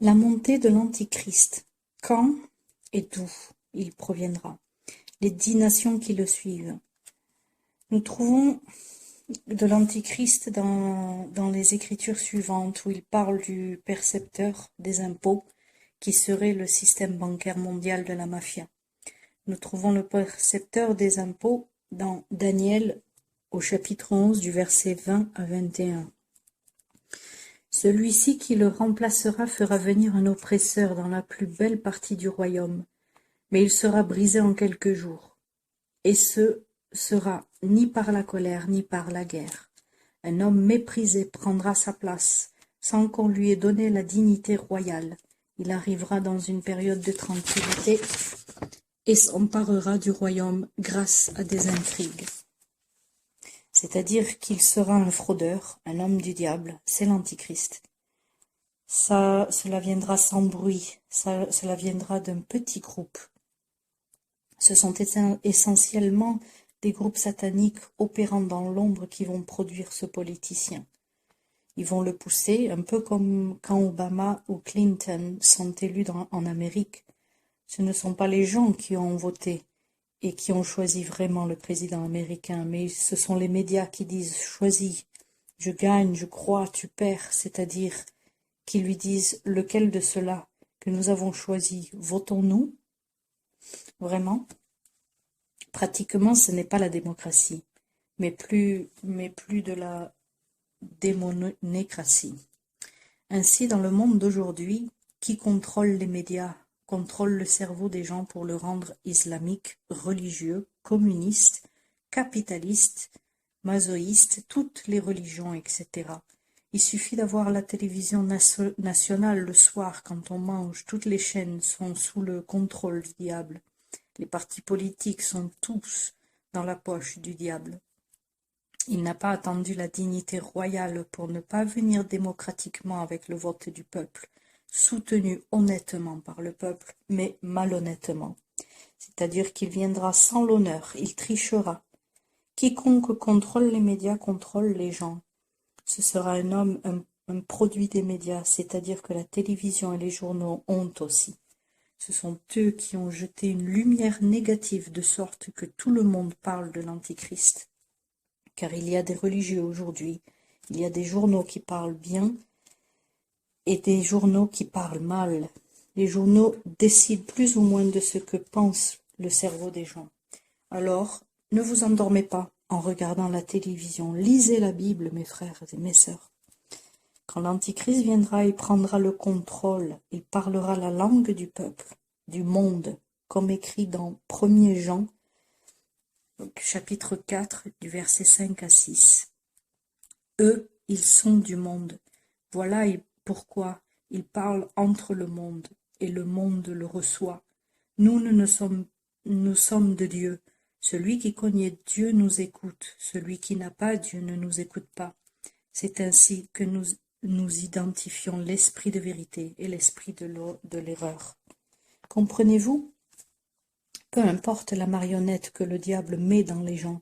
La montée de l'Antichrist. Quand et d'où il proviendra? Les 10 nations qui le suivent. Nous trouvons de l'Antichrist dans les Écritures suivantes où il parle du percepteur des impôts qui serait le système bancaire mondial de la mafia. Nous trouvons le percepteur des impôts dans Daniel au chapitre 11 du verset 20 à 21. Celui-ci qui le remplacera fera venir un oppresseur dans la plus belle partie du royaume, mais il sera brisé en quelques jours. Et ce sera ni par la colère ni par la guerre. Un homme méprisé prendra sa place, sans qu'on lui ait donné la dignité royale. Il arrivera dans une période de tranquillité et s'emparera du royaume grâce à des intrigues. C'est-à-dire qu'il sera un fraudeur, un homme du diable, c'est l'Antichrist. Cela viendra sans bruit, cela viendra d'un petit groupe. Ce sont essentiellement des groupes sataniques opérant dans l'ombre qui vont produire ce politicien. Ils vont le pousser, un peu comme quand Obama ou Clinton sont élus en Amérique. Ce ne sont pas les gens qui ont voté et qui ont choisi vraiment le président américain, mais ce sont les médias qui disent « choisis, je gagne, je crois, tu perds », c'est-à-dire qui lui disent « lequel de ceux-là que nous avons choisi, votons-nous » Vraiment, pratiquement ce n'est pas la démocratie, mais plus de la démonécratie. Ainsi, dans le monde d'aujourd'hui, qui contrôle les médias, contrôle le cerveau des gens pour le rendre islamique, religieux, communiste, capitaliste, masoïste, toutes les religions, etc. Il suffit d'avoir la télévision nationale le soir quand on mange, toutes les chaînes sont sous le contrôle du diable. Les partis politiques sont tous dans la poche du diable. Il n'a pas attendu la dignité royale pour ne pas venir démocratiquement avec le vote du peuple, soutenu honnêtement par le peuple, mais malhonnêtement. C'est-à-dire qu'il viendra sans l'honneur, il trichera. Quiconque contrôle les médias contrôle les gens. Ce sera un homme, un produit des médias, c'est-à-dire que la télévision et les journaux ont aussi. Ce sont eux qui ont jeté une lumière négative de sorte que tout le monde parle de l'Antichrist. Car il y a des religieux aujourd'hui, il y a des journaux qui parlent bien et des journaux qui parlent mal. Les journaux décident plus ou moins de ce que pense le cerveau des gens. Alors, ne vous endormez pas en regardant la télévision. Lisez la Bible, mes frères et mes sœurs. Quand l'Antichrist viendra, il prendra le contrôle, il parlera la langue du peuple, du monde, comme écrit dans 1er Jean, chapitre 4, du verset 5 à 6. Eux, ils sont du monde. Voilà pourquoi ils parlent entre le monde, et le monde le reçoit. Nous sommes de Dieu. Celui qui connaît Dieu nous écoute. Celui qui n'a pas Dieu ne nous écoute pas. C'est ainsi que nous identifions l'esprit de vérité et l'esprit de l'erreur. Comprenez-vous? Peu importe la marionnette que le diable met dans les gens,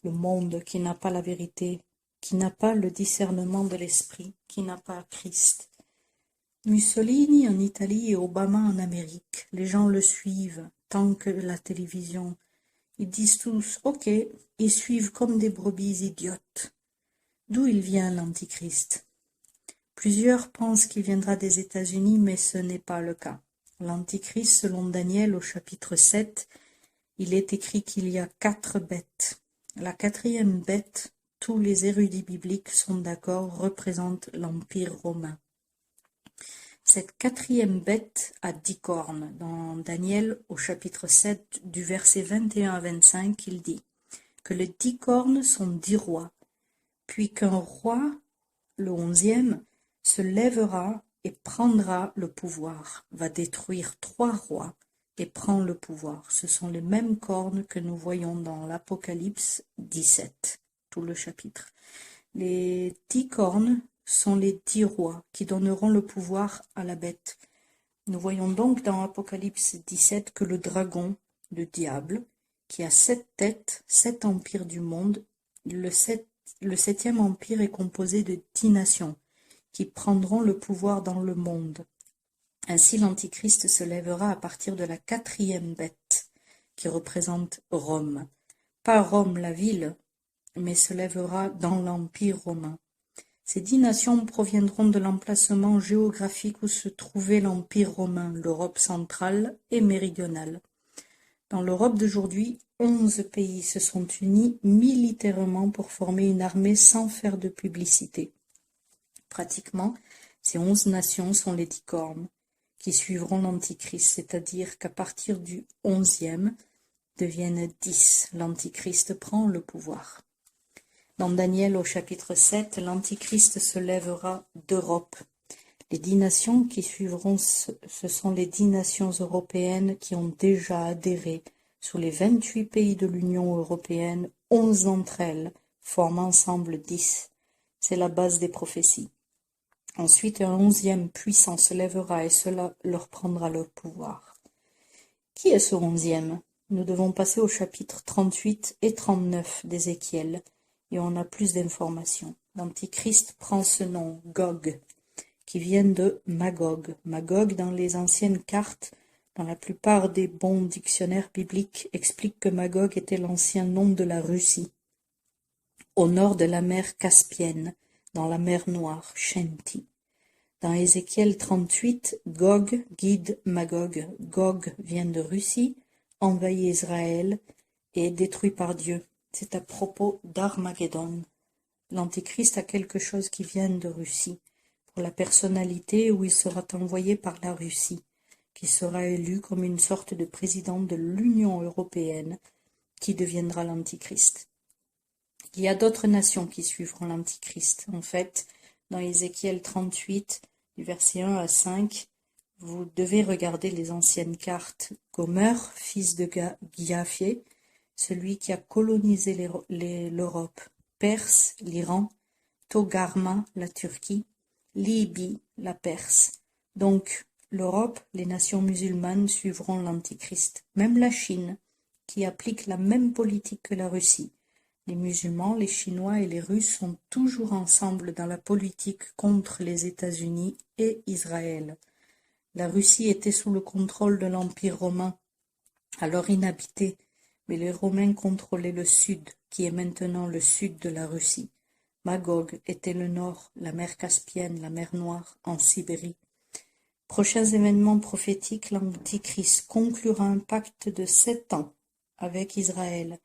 le monde qui n'a pas la vérité, qui n'a pas le discernement de l'esprit, qui n'a pas Christ. Mussolini en Italie et Obama en Amérique, les gens le suivent tant que la télévision. Ils disent tous, ok, ils suivent comme des brebis idiotes. D'où il vient l'Antichrist? Plusieurs pensent qu'il viendra des États-Unis, mais ce n'est pas le cas. L'Antichrist, selon Daniel au chapitre 7, il est écrit qu'il y a 4 bêtes. La 4e bête, tous les érudits bibliques sont d'accord, représente l'Empire romain. Cette 4e bête a 10 cornes. Dans Daniel, au chapitre 7, du verset 21 à 25, il dit que les 10 cornes sont 10 rois, puis qu'un roi, le 11e, se lèvera et prendra le pouvoir, va détruire 3 rois et prend le pouvoir. Ce sont les mêmes cornes que nous voyons dans l'Apocalypse 17, tout le chapitre. Les 10 cornes sont les 10 rois qui donneront le pouvoir à la bête. Nous voyons donc dans Apocalypse 17 que le dragon, le diable, qui a 7 têtes, 7 empires du monde, le 7e empire est composé de 10 nations qui prendront le pouvoir dans le monde. Ainsi l'Antichrist se lèvera à partir de la 4e bête, qui représente Rome. Pas Rome la ville, mais se lèvera dans l'Empire romain. Ces 10 nations proviendront de l'emplacement géographique où se trouvait l'Empire romain, l'Europe centrale et méridionale. Dans l'Europe d'aujourd'hui, 11 pays se sont unis militairement pour former une armée sans faire de publicité. Pratiquement, ces 11 nations sont les 10 cornes, qui suivront l'Antichrist, c'est-à-dire qu'à partir du 11e, deviennent 10. L'Antichrist prend le pouvoir. Dans Daniel au chapitre 7, l'Antichrist se lèvera d'Europe. Les 10 nations qui suivront, ce sont les 10 nations européennes qui ont déjà adhéré. Sous les 28 pays de l'Union européenne, 11 d'entre elles forment ensemble 10. C'est la base des prophéties. Ensuite, un 11e puissant se lèvera et cela leur prendra leur pouvoir. Qui est ce 11e? Nous devons passer au chapitre 38 et 39 d'Ézéchiel et on a plus d'informations. L'Antichrist prend ce nom, Gog, qui vient de Magog. Magog, dans les anciennes cartes, dans la plupart des bons dictionnaires bibliques, explique que Magog était l'ancien nom de la Russie, au nord de la mer Caspienne, dans la mer Noire, Shenti. Dans Ézéchiel 38, Gog guide Magog. Gog vient de Russie, envahit Israël et est détruit par Dieu. C'est à propos d'Armageddon. L'Antichrist a quelque chose qui vient de Russie, pour la personnalité où il sera envoyé par la Russie, qui sera élu comme une sorte de président de l'Union européenne, qui deviendra l'Antichrist. Il y a d'autres nations qui suivront l'Antichrist. En fait, dans Ézéchiel 38, du verset 1 à 5, vous devez regarder les anciennes cartes. Gomer, fils de Giaphié, celui qui a colonisé l'Europe, Perse, l'Iran, Togarma, la Turquie, Libye, la Perse. Donc, l'Europe, les nations musulmanes suivront l'Antichrist. Même la Chine, qui applique la même politique que la Russie. Les musulmans, les Chinois et les Russes sont toujours ensemble dans la politique contre les États-Unis et Israël. La Russie était sous le contrôle de l'Empire romain, alors inhabité, mais les Romains contrôlaient le sud, qui est maintenant le sud de la Russie. Magog était le nord, la mer Caspienne, la mer Noire, en Sibérie. Prochains événements prophétiques, l'Antichrist conclura un pacte de 7 ans avec Israël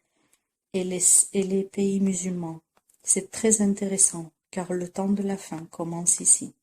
et les pays musulmans. C'est très intéressant, car le temps de la fin commence ici.